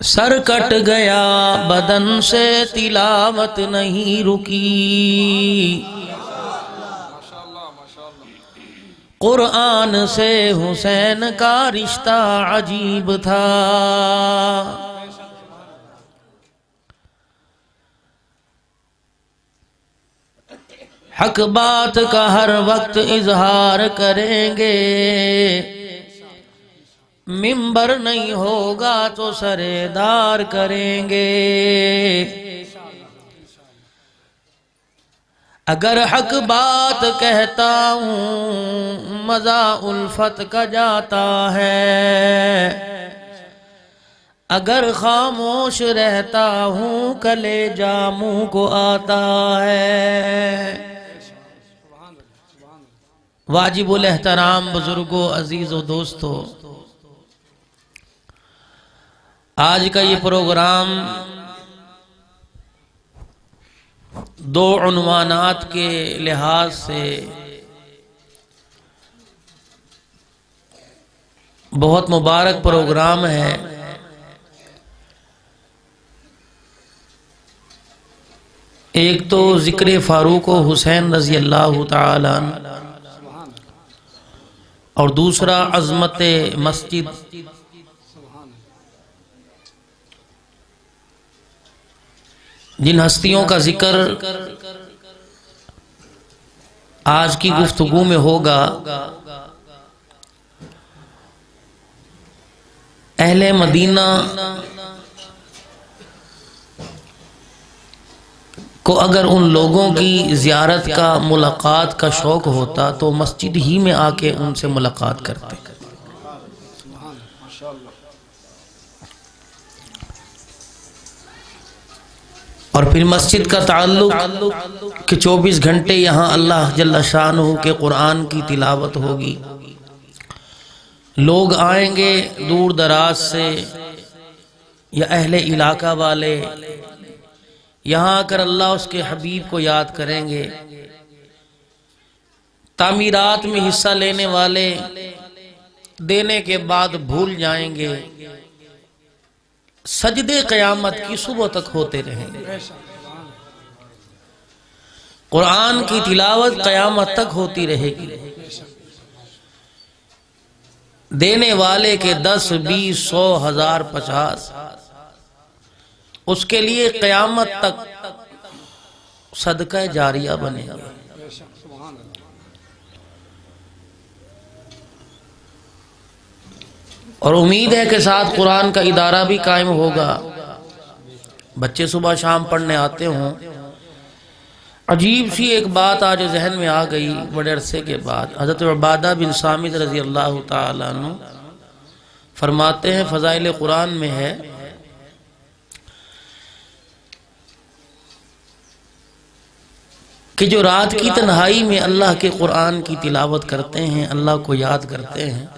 Sir cut गया बदन से तिलावत नहीं रुकी। कुरान से हुसैन का रिश्ता अजीब था। हक बात का हर वक्त इजहार करेंगे, मिंबर नहीं होगा तो सरेदार करेंगे। अगर हक बात कहता हूँ मजा उल्फत का जाता है, अगर खामोश रहता हूँ कलेजा मुँह को आता है। वाजिबुल एहतराम बुजुर्गों, अजीज़ों, दोस्तों, आज का ये प्रोग्राम दो उन्वानात के लिहाज से बहुत मुबारक प्रोग्राम है। एक तो ज़िक्र फारूक हुसैन रज़ी अल्लाह ताला अन्हु और दूसरा अज़मत मस्जिद। जिन हस्तियों का जिक्र आज की गुफ्तगू में होगा, अहले मदीना को अगर उन लोगों की ज़ियारत का, मुलाकात का शौक़ होता तो मस्जिद ही में आके उनसे मुलाकात करते। और फिर मस्जिद का ताल्लुक कि 24 घंटे यहाँ अल्लाह जल्ल शानहू के कुरान की तिलावत होगी। लोग आएंगे दूर दराज से या अहले इलाका वाले, यहाँ आकर अल्लाह उसके हबीब को याद करेंगे। तामीरात में हिस्सा लेने वाले देने के बाद भूल जाएंगे। सजदे क़यामत की सुबह तक होते रहेंगे। कुरान की तिलावत क़यामत तक होती रहेगी। देने वाले के 10, 20, 100, 1000, 50 उसके लिए क़यामत तक सदका जारिया बनेगा। और उम्मीद है कि साथ कुरान का इदारा भी कायम होगा। बच्चे सुबह शाम पढ़ने आते हों। अजीब सी एक बात आज जहन में आ गई बड़े अरसे के बाद। हज़रत उबादा बिन सामित रज़ी अल्लाह ताला अन्हु फरमाते हैं, फ़ज़ाइल कुरान में है कि जो रात की तन्हाई में अल्लाह के कुरान की तिलावत करते हैं, अल्लाह को याद करते हैं,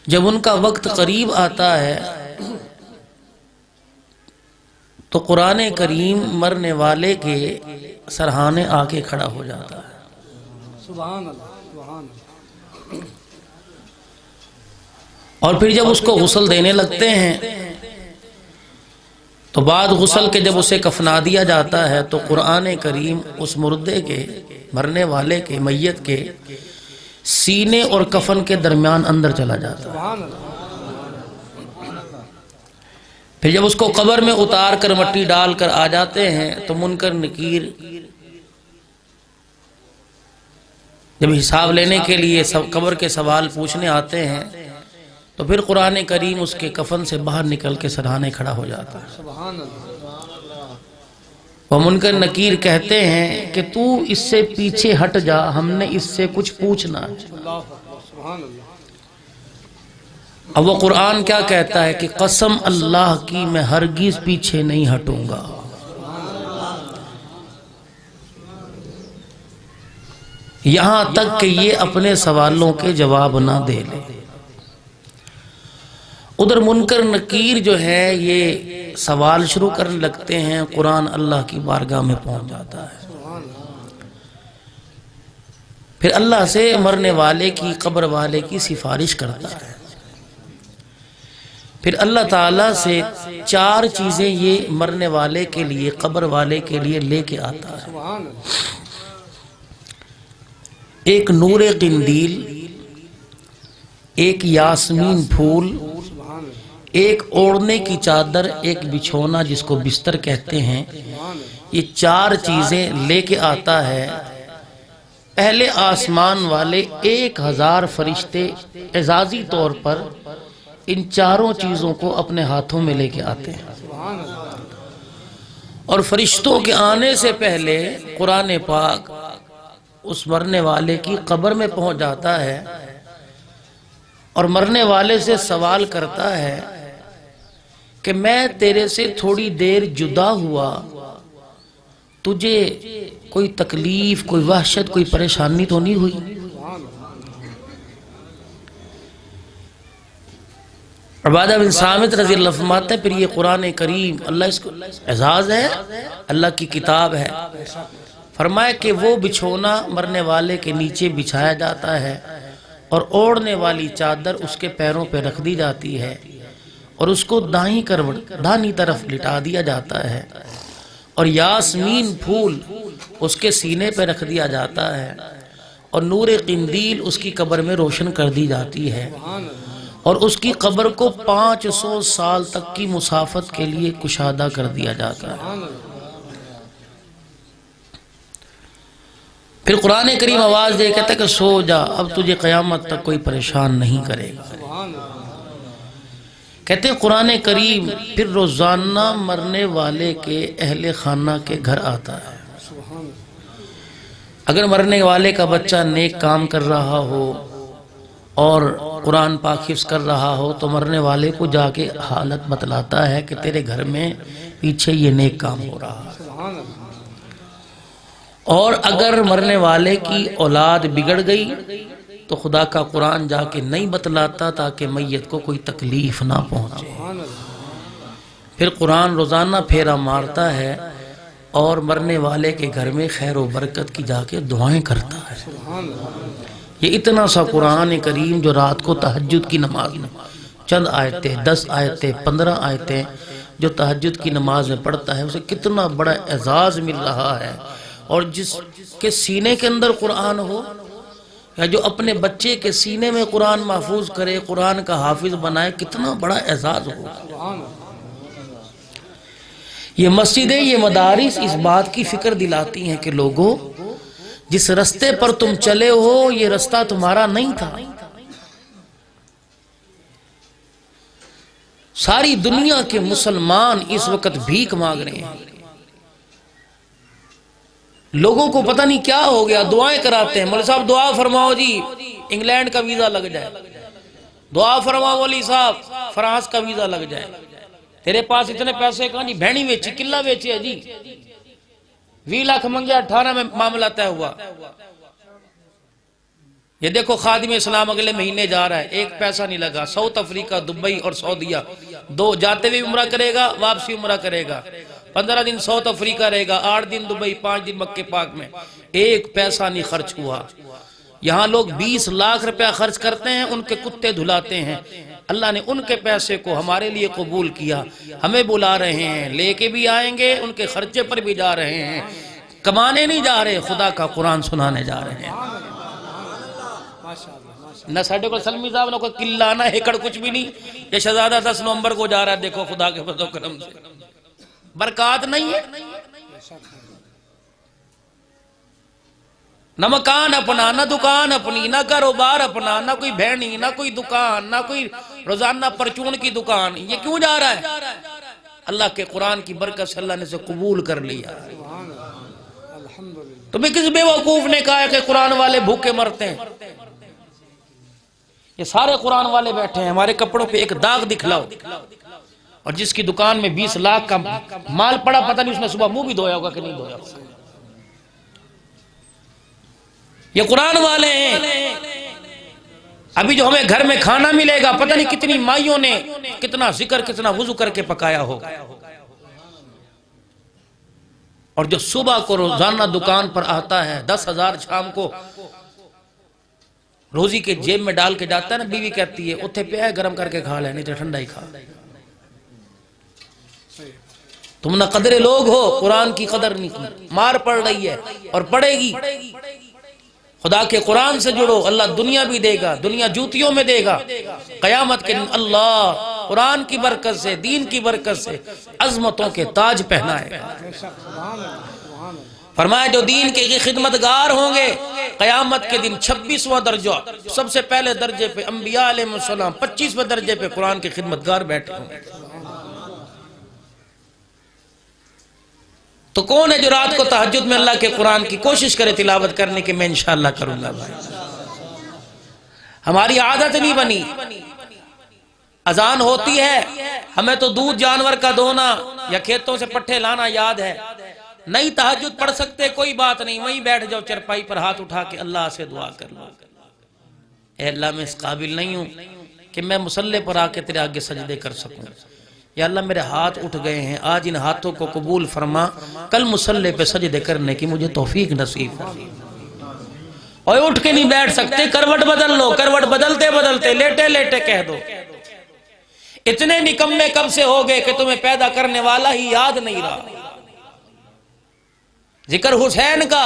जब उनका वक्त करीब आता है तो कुरान करीम मरने वाले के सरहाने आके खड़ा हो जाता है। सुभान अल्लाह, सुभान अल्लाह। और फिर जब उसको गुस्ल देने लगते हैं तो बाद गुस्ल के जब उसे कफना दिया जाता है तो कुरान करीम उस मुर्दे के, मरने वाले के, मैयत के सीने और कफन के दरमियान अंदर चला जाता है। फिर जब उसको कब्र में उतार कर मट्टी डालकर आ जाते हैं तो मुनकर नकीर जब हिसाब लेने के लिए कब्र के सवाल पूछने आते हैं तो फिर कुरान करीम उसके कफन से बाहर निकल के सरहाने खड़ा हो जाता है। वह मुनकर नकीर कहते हैं कि तू इससे पीछे हट जा, हमने इससे कुछ पूछना है। अब वो कुरान क्या कहता है कि कसम अल्लाह की मैं हरगिज पीछे नहीं हटूंगा। यहां तक कि ये अपने सवालों के जवाब ना दे ले। उधर मुनकर नकीर जो है ये सवाल शुरू करने लगते हैं, कुरान अल्लाह की बारगाह में पहुंच जाता है। फिर अल्लाह से मरने वाले की, कब्र वाले की सिफारिश करता है। फिर अल्लाह ताला से 4 चीजें ये मरने वाले के लिए, कब्र वाले के लिए लेके आता है। एक नूरे किंदील, एक यास्मीन फूल, एक ओढ़ने की चादर, एक बिछौना जिसको बिस्तर कहते हैं। ये 4 चीजें लेके आता है। पहले आसमान वाले 1000 फरिश्ते एजाजी तौर पर इन 4 चीजों को अपने हाथों में लेके आते हैं। और फरिश्तों के आने से पहले कुरान पाक उस मरने वाले की कब्र में पहुंच जाता है और मरने वाले से सवाल करता है कि मैं तेरे से थोड़ी देर जुदा हुआ, तुझे कोई तकलीफ, कोई वहशत, कोई परेशानी तो नहीं हुई? उबादा बिन सामित रज़ी अल्लाह फरमाते हैं, फिर ये कुरान करीम अल्लाह इसको एजाज़ है, अल्लाह की किताब है। फरमाया कि वो बिछोना मरने वाले के नीचे बिछाया जाता है और ओढ़ने वाली चादर उसके पैरों पे रख दी जाती है और उसको दाहिनी तरफ लिटा दिया जाता है और यास्मीन फूल उसके सीने पे रख दिया जाता है और नूरे किंदील उसकी कब्र में रोशन कर दी जाती है और उसकी कब्र को 500 साल तक की मुसाफत के लिए कुशादा कर दिया जाता है। फिर कुरान करीम आवाज दे कहता है कि सो जा, अब तुझे क़यामत तक कोई परेशान नहीं करेगा। कहते हैं कुरान करीम फिर रोजाना मरने वाले के अहले खाना के घर आता है। अगर मरने वाले का बच्चा नेक काम कर रहा हो और कुरान पाक हिफ्ज़ कर रहा हो तो मरने वाले को जाके हालत बतलाता है कि तेरे घर में पीछे ये नेक काम हो रहा है। और अगर मरने वाले की औलाद बिगड़ गई तो खुदा का कुरान जाके नहीं बतलाता ताकि मैयत को कोई तकलीफ ना पहुंचे। फिर कुरान रोजाना फेरा मारता है और मरने वाले के घर में खैर व बरकत की जाके दुआएं करता है। ये इतना सा कुरान करीम जो रात को तहज्जुद की नमाज में चंद आयतें, 10 आयतें, 15 आयतें जो तहज्जुद की नमाज में पढ़ता है, उसे कितना बड़ा एजाज़ मिल रहा है। और जिसके सीने के अंदर कुरान हो या जो अपने बच्चे के सीने में कुरान महफूज करे, कुरान का हाफिज बनाए, कितना बड़ा एजाज़ होगा। ये मस्जिदें, ये मदारिस इस बात की फिक्र दिलाती हैं कि लोगों, जिस रास्ते पर तुम चले हो ये रास्ता तुम्हारा नहीं था। सारी दुनिया के मुसलमान इस वक्त भीख मांग रहे हैं। लोगों को पता नहीं क्या हो गया, दुआएं कराते हैं। मौलवी साहब दुआ फरमाओ जी इंग्लैंड का वीजा लग जाए, दुआ फरमाओ मौलवी साहब फ्रांस का वीजा लग जाए। तेरे पास इतने पैसे कहां जी? भेड़ी बेची, किला बेची है जी, 20 लाख मंगे, 18 में मामला तय हुआ। ये देखो खादिम इस्लाम अगले महीने जा रहा है, एक पैसा नहीं लगा। साउथ अफ्रीका, दुबई और सऊदीया, 2 जाते हुए उम्रा करेगा, वापसी उम्रा करेगा। 15 दिन साउथ अफ्रीका रहेगा, 8 दिन दुबई, 5 दिन मक्के पाक में। एक पैसा नहीं खर्च हुआ। यहाँ लोग 20 लाख रुपया खर्च करते हैं, उनके कुत्ते धुलाते हैं। अल्लाह ने उनके पैसे को हमारे लिए कबूल किया, हमें बुला रहे हैं, लेके भी आएंगे, उनके खर्चे पर भी जा रहे हैं। कमाने नहीं जा रहे, खुदा का कुरान सुनाने जा रहे हैं। न साढ़े को सलमी साहब न कोई किला ना एकड़ कुछ भी नहीं। ये शहजादा 10 नवंबर को जा रहा है, देखो खुदा के फजल करम से बरकत नहीं है। न मकान अपना, न दुकान अपनी, न कारोबार अपना, न कोई भेड़ी, न कोई दुकान, न कोई रोजाना परचून की दुकान। ये क्यों जा रहा है? अल्लाह के कुरान की बरकत से अल्लाह ने से कबूल कर लिया। तुम्हें किस बेवकूफ ने कहा है कि कुरान वाले भूखे मरते हैं? ये सारे कुरान वाले बैठे हैं, हमारे कपड़ों पे एक दाग दिखलाओ। और जिसकी दुकान में 20 लाख का माल पड़ा, पता नहीं उसने सुबह मुंह भी धोया होगा कि नहीं धोया होगा। ये कुरान वाले हैं। अभी जो हमें घर में खाना मिलेगा, पता नहीं कितनी माइयों ने कितना जिक्र, कितना वुजू करके पकाया होगा। और जो सुबह को रोजाना दुकान पर आता है, 10,000 शाम को रोजी के जेब में डाल के जाता है ना, बीवी कहती है उत्थे पे है गर्म करके खा ले, नहीं तो ठंडा ही खा। तुम ना कदरे लोग हो, कुरान की कदर नहीं की, मार पड़ रही है और पड़ेगी। खुदा के कुरान से जुड़ो, अल्लाह दुनिया भी देगा, दुनिया जूतियों में देगा, कयामत के दिन अल्लाह कुरान की बरकत से, दीन की बरकत से अजमतों के ताज पहनाएगा। फरमाया जो दीन के खिदमतगार होंगे कयामत के दिन 26वां दर्जा, सबसे पहले दर्जे पे अंबिया अलैहिस्सलाम, 25वें दर्जे पे कुरान के खिदमतगार बैठे होंगे। तो कौन है जो रात को तहज्जुद में अल्लाह के कुरान की कोशिश करे तिलावत करने की? मैं इंशाअल्लाह करूंगा भाई। हमारी आदत नहीं बनी, अजान होती है हमें तो दूध जानवर का दोना या खेतों से पट्ठे लाना याद है, नहीं तहज्जुद पढ़ सकते कोई बात नहीं, वहीं बैठ जाओ चरपाई पर हाथ उठा के अल्लाह से दुआ कर लो, ए अल्लाह मैं इस काबिल नहीं हूं कि मैं मुसल्ले पर आके तेरे आगे सजदे कर सकूं, या अल्लाह मेरे हाथ उठ गए हैं, आज इन हाथों को कबूल फरमा, कल मुसल्ले पे सजदे करने की मुझे तौफीक नसीब फरमा। और उठ के नहीं बैठ सकते, करवट बदल लो, करवट बदलते बदलते लेटे लेटे कह दो इतने निकम्मे कब से हो गए कि तुम्हें पैदा करने वाला ही याद नहीं रहा। जिक्र हुसैन का,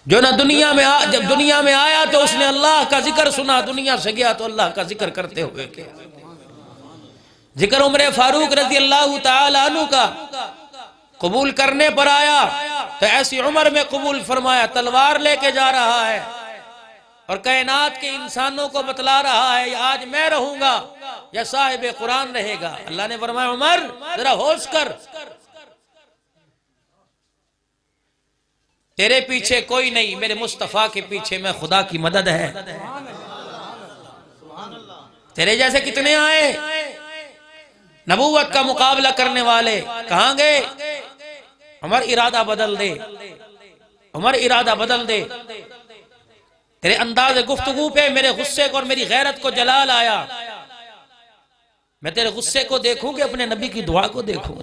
जो ना दुनिया में जब दुनिया में आया तो उसने अल्लाह का जिक्र सुना, दुनिया से गया तो अल्लाह का जिक्र करते हुए गया। जिक्र उमर फारूक रज़ी अल्लाह तआला अन्हु का कबूल करने पर आया तो ऐसी उम्र में कबूल फरमाया, तलवार लेके जा रहा है और कायनात के इंसानों को बतला रहा है आज मैं रहूंगा या साहिब कुरान रहेगा। अल्लाह ने फरमाया उमर जरा होश कर, तेरे पीछे कोई नहीं, मेरे मुस्तफा के पीछे मैं खुदा की मदद है। तेरे जैसे कितने आए नबूवत का मुकाबला करने वाले, कहां गए? उमर इरादा बदल दे, उमर इरादा बदल दे, तेरे अंदाज़े गुफ्तगू पे मेरे गुस्से को और मेरी गैरत को जलाल आया। मैं तेरे गुस्से को देखूं कि अपने नबी की दुआ को देखूं?